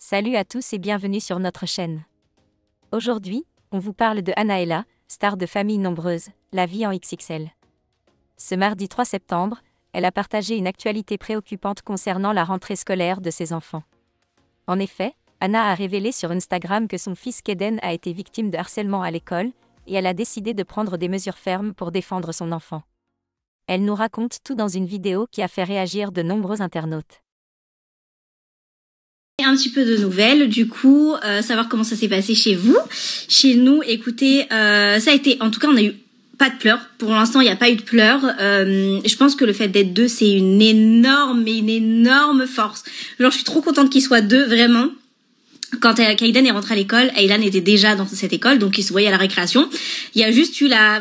Salut à tous et bienvenue sur notre chaîne. Aujourd'hui, on vous parle de Anaëlla, star de famille nombreuse, la vie en XXL. Ce mardi 3 septembre, elle a partagé une actualité préoccupante concernant la rentrée scolaire de ses enfants. En effet, Anna a révélé sur Instagram que son fils Kaiden a été victime de harcèlement à l'école, et elle a décidé de prendre des mesures fermes pour défendre son enfant. Elle nous raconte tout dans une vidéo qui a fait réagir de nombreux internautes. Un petit peu de nouvelles, du coup, savoir comment ça s'est passé chez vous. Chez nous, écoutez, ça a été, en tout cas, on a eu pas de pleurs. Pour l'instant, il n'y a pas eu de pleurs. Je pense que le fait d'être deux, c'est une énorme force. Genre, je suis trop contente qu'ils soient deux, vraiment. Quand Kaiden est rentré à l'école, Aylan était déjà dans cette école, donc il se voyait à la récréation. Il y a juste eu la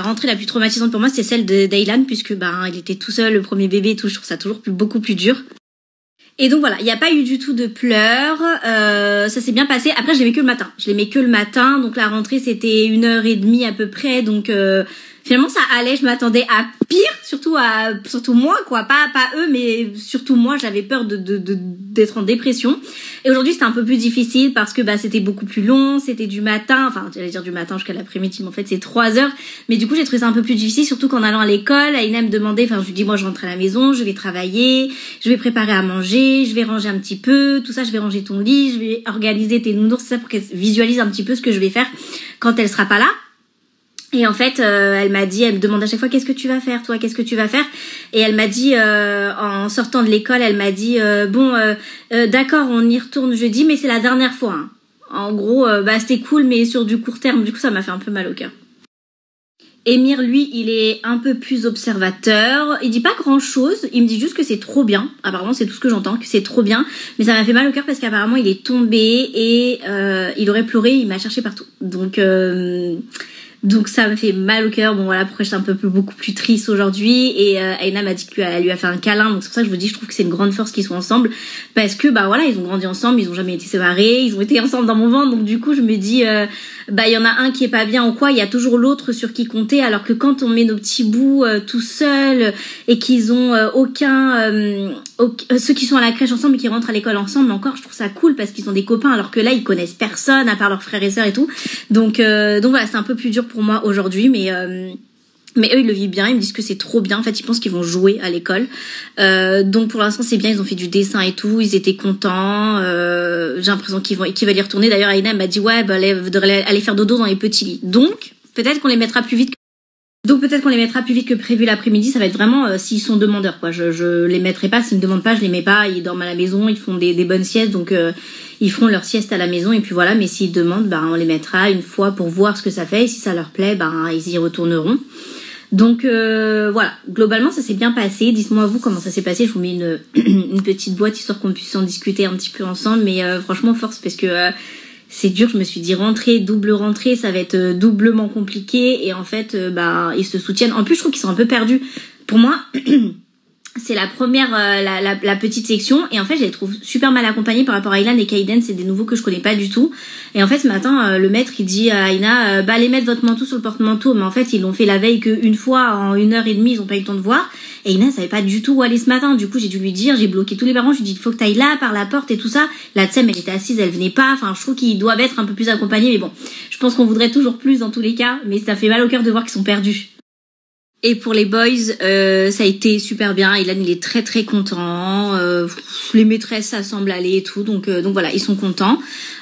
rentrée la plus traumatisante pour moi, c'est celle d'Aylan, puisque il était tout seul, le premier bébé et tout. Je trouve ça toujours beaucoup plus dur. Et donc voilà, il n'y a pas eu du tout de pleurs, ça s'est bien passé. Après, je l'aimais que le matin. Donc la rentrée, c'était 1h30 à peu près. Donc finalement, ça allait. Je m'attendais à pire, surtout moi, quoi. Pas eux, mais surtout moi. J'avais peur d'être en dépression. Et aujourd'hui, c'était un peu plus difficile parce que c'était beaucoup plus long. C'était du matin. Enfin, j'allais dire du matin jusqu'à l'après-midi, mais en fait, c'est 3 heures. Mais du coup, j'ai trouvé ça un peu plus difficile, surtout qu'en allant à l'école, Aïna me demandait, enfin, je lui dis, moi, je rentre à la maison, je vais travailler, je vais préparer à manger, je vais ranger un petit peu, tout ça, je vais ranger ton lit, je vais organiser tes nounours, tout ça, pour qu'elle visualise un petit peu ce que je vais faire quand elle sera pas là. Et en fait, elle me demande à chaque fois, qu'est-ce que tu vas faire, toi, qu'est-ce que tu vas faire? Et elle m'a dit, en sortant de l'école, elle m'a dit, d'accord, on y retourne jeudi, mais c'est la dernière fois, hein. En gros, c'était cool, mais sur du court terme, du coup, ça m'a fait un peu mal au cœur. Émir, lui, il est un peu plus observateur. Il dit pas grand-chose. Il me dit juste que c'est trop bien. Apparemment, c'est tout ce que j'entends, que c'est trop bien. Mais ça m'a fait mal au cœur parce qu'apparemment, il est tombé et il aurait pleuré. Il m'a cherché partout. Donc ça me fait mal au cœur. Bon voilà pourquoi j'étais beaucoup plus triste aujourd'hui. Et Aïna m'a dit qu'elle lui a fait un câlin. Donc c'est pour ça que je vous dis, je trouve que c'est une grande force qu'ils soient ensemble. Parce que ils ont grandi ensemble, ils ont jamais été séparés, ils ont été ensemble dans mon ventre. Donc du coup je me dis, il y en a un qui est pas bien ou quoi, il y a toujours l'autre sur qui compter. Alors que quand on met nos petits bouts tout seuls et qu'ils ont ceux qui sont à la crèche ensemble et qui rentrent à l'école ensemble, encore je trouve ça cool parce qu'ils ont des copains. Alors que là ils connaissent personne à part leurs frères et sœurs et tout. Donc voilà, c'est un peu plus dur pour moi aujourd'hui, mais eux ils le vivent bien, ils me disent que c'est trop bien. En fait ils pensent qu'ils vont jouer à l'école, donc pour l'instant c'est bien. Ils ont fait du dessin et tout, ils étaient contents. J'ai l'impression qu'ils veulent y retourner. D'ailleurs Aïna m'a dit elle voudrait aller faire dodo dans les petits lits, donc peut-être qu'on les mettra plus vite que prévu l'après-midi. Ça va être vraiment s'ils sont demandeurs, quoi. Je les mettrai pas, s'ils me demandent pas, je les mets pas. Ils dorment à la maison, ils font des bonnes siestes, donc ils feront leur sieste à la maison et puis voilà. Mais s'ils demandent, on les mettra une fois pour voir ce que ça fait. Et si ça leur plaît, ils y retourneront. Donc voilà, globalement ça s'est bien passé. Dites-moi vous comment ça s'est passé. Je vous mets une petite boîte histoire qu'on puisse en discuter un petit peu ensemble. Mais franchement force parce que c'est dur. Je me suis dit double rentrée, ça va être doublement compliqué. Et en fait ils se soutiennent. En plus je trouve qu'ils sont un peu perdus. Pour moi c'est la première, la petite section. Et en fait, je les trouve super mal accompagnés par rapport à Aylan et Kaiden. C'est des nouveaux que je connais pas du tout. Et en fait, ce matin, le maître, il dit à Aïna, allez mettre votre manteau sur le porte-manteau. Mais en fait, ils l'ont fait la veille qu'une fois, en 1h30, ils ont pas eu le temps de voir. Et Aïna savait pas du tout où aller ce matin. Du coup, j'ai dû lui dire, j'ai bloqué tous les parents. Je lui ai dit, il faut que t'ailles là, par la porte et tout ça. La Tsem, elle était assise, elle venait pas. Enfin, je trouve qu'ils doivent être un peu plus accompagnés. Mais bon, je pense qu'on voudrait toujours plus dans tous les cas. Mais ça fait mal au cœur de voir qu'ils sont perdus. Et pour les boys, ça a été super bien. Aylan, il est très très content. Les maîtresses, ça semble aller et tout. Donc voilà, ils sont contents.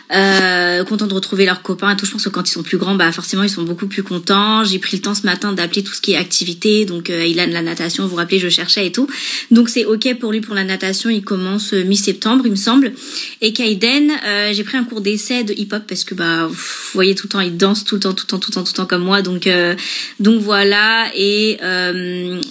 Contents de retrouver leurs copains et tout. Je pense que quand ils sont plus grands, forcément ils sont beaucoup plus contents. J'ai pris le temps ce matin d'appeler tout ce qui est activité. Donc Aylan, la natation, vous vous rappelez, je cherchais et tout. Donc c'est ok pour lui pour la natation. Il commence mi-septembre, il me semble. Et Kaiden, j'ai pris un cours d'essai de hip-hop parce que vous voyez tout le temps, il danse tout le temps comme moi. Donc voilà. Et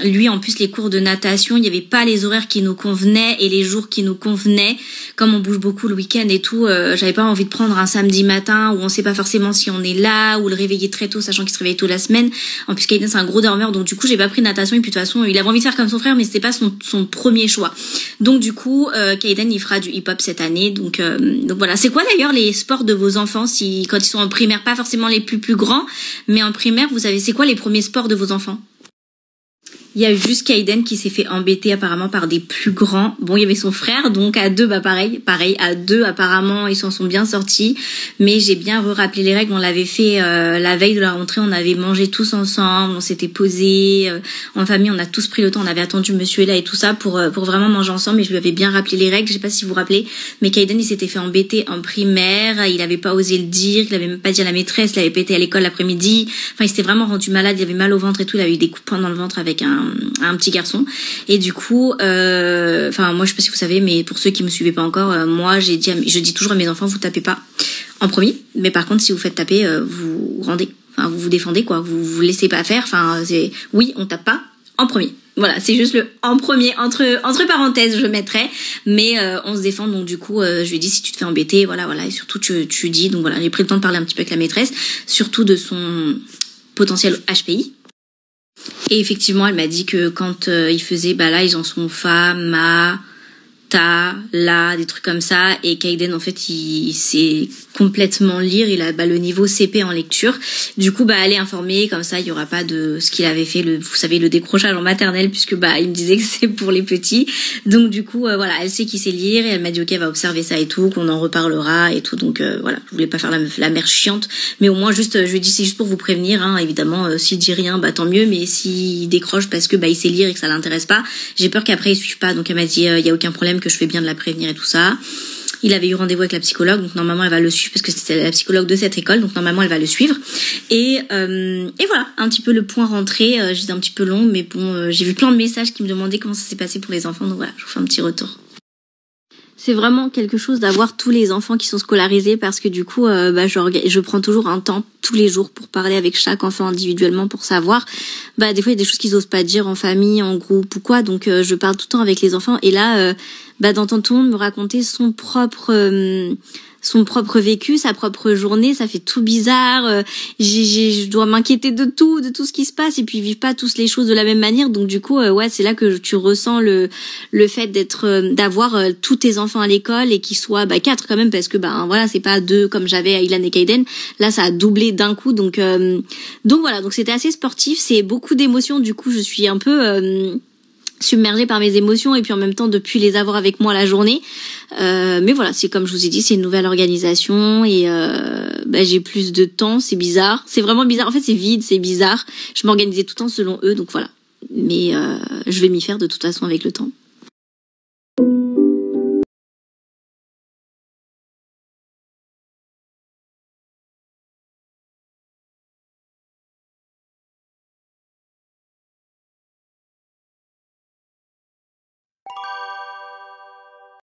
lui, en plus, les cours de natation, il n'y avait pas les horaires qui nous convenaient et les jours qui nous convenaient. Comme on bouge beaucoup le week-end et tout, j'avais pas envie de prendre un samedi matin où on sait pas forcément si on est là, ou le réveiller très tôt, sachant qu'il se réveille tôt la semaine. En plus, Kaiden, c'est un gros dormeur, donc du coup, j'ai pas pris de natation. Et puis de toute façon, il avait envie de faire comme son frère, mais c'était pas son premier choix. Donc du coup, Kaiden, il fera du hip-hop cette année. Donc voilà. C'est quoi d'ailleurs les sports de vos enfants quand ils sont en primaire, pas forcément les plus grands, mais en primaire, vous savez, c'est quoi les premiers sports de vos enfants? Il y a eu juste Kaiden qui s'est fait embêter apparemment par des plus grands. Bon, il y avait son frère, donc à deux, bah pareil, à deux apparemment ils s'en sont bien sortis. Mais j'ai bien rappelé les règles. On l'avait fait la veille de la rentrée, on avait mangé tous ensemble, on s'était posés en famille, on a tous pris le temps, on avait attendu Monsieur est là et tout ça pour vraiment manger ensemble. Et je lui avais bien rappelé les règles. Je sais pas si vous vous rappelez, mais Kaiden il s'était fait embêter en primaire. Il avait pas osé le dire, il avait même pas dit à la maîtresse, il avait pété à l'école l'après-midi. Enfin, il s'était vraiment rendu malade, il avait mal au ventre et tout. Il avait eu des coups de poing dans le ventre avec un petit garçon. Et du coup, enfin moi je sais pas si vous savez, mais pour ceux qui me suivaient pas encore, moi je dis toujours à mes enfants, vous tapez pas en premier, mais par contre si vous faites taper, vous rendez, enfin vous vous défendez quoi, vous laissez pas faire. Enfin c'est oui, on tape pas en premier. Voilà, c'est juste le en premier entre parenthèses je mettrais, mais on se défend. Donc du coup je lui ai dit si tu te fais embêter, voilà, et surtout tu dis. Donc voilà, j'ai pris le temps de parler un petit peu avec la maîtresse, surtout de son potentiel HPI. Et effectivement, elle m'a dit que quand ils faisaient, bah là, ils en sont fa, ma, ta, la, des trucs comme ça. Et Kaiden, en fait, il sait complètement lire. Il a le niveau CP en lecture. Du coup, bah, elle est informée. Comme ça, il y aura pas de ce qu'il avait fait, vous savez, le décrochage en maternelle, puisque bah, il me disait que c'est pour les petits. Donc du coup, voilà, elle sait qu'il sait lire et elle m'a dit ok, elle va observer ça et tout, qu'on en reparlera et tout. Donc voilà, je voulais pas faire la mère chiante, mais au moins juste, je lui ai dit c'est juste pour vous prévenir. Hein, évidemment, s'il dit rien, bah tant mieux. Mais s'il décroche parce que bah il sait lire et que ça l'intéresse pas, j'ai peur qu'après il suive pas. Donc elle m'a dit il y a aucun problème, que je fais bien de la prévenir et tout ça. Il avait eu rendez-vous avec la psychologue, donc normalement elle va le suivre parce que c'était la psychologue de cette école, donc normalement elle va le suivre. Et voilà, un petit peu le point rentré. J'étais un petit peu long, mais bon, j'ai vu plein de messages qui me demandaient comment ça s'est passé pour les enfants, donc voilà, je vous fais un petit retour. C'est vraiment quelque chose d'avoir tous les enfants qui sont scolarisés parce que du coup, je prends toujours un temps tous les jours pour parler avec chaque enfant individuellement pour savoir. Bah des fois il y a des choses qu'ils osent pas dire en famille, en groupe ou quoi, donc je parle tout le temps avec les enfants. Et là, d'entendre tout le monde me raconter son propre vécu, sa propre journée, ça fait tout bizarre. Je dois m'inquiéter de tout ce qui se passe et puis ils vivent pas tous les choses de la même manière. Donc du coup, ouais, c'est là que tu ressens le fait d'avoir tous tes enfants à l'école et qu'ils soient 4 quand même, parce que voilà, c'est pas 2 comme j'avais à Ilan et Kaiden. Là, ça a doublé d'un coup. Donc voilà, donc c'était assez sportif, c'est beaucoup d'émotions. Du coup, je suis un peu submergée par mes émotions et puis en même temps de plus les avoir avec moi la journée. Mais voilà, c'est comme je vous ai dit, c'est une nouvelle organisation et j'ai plus de temps. C'est bizarre, c'est vraiment bizarre. En fait, c'est vide, c'est bizarre. Je m'organisais tout le temps selon eux, donc voilà. Mais je vais m'y faire de toute façon avec le temps.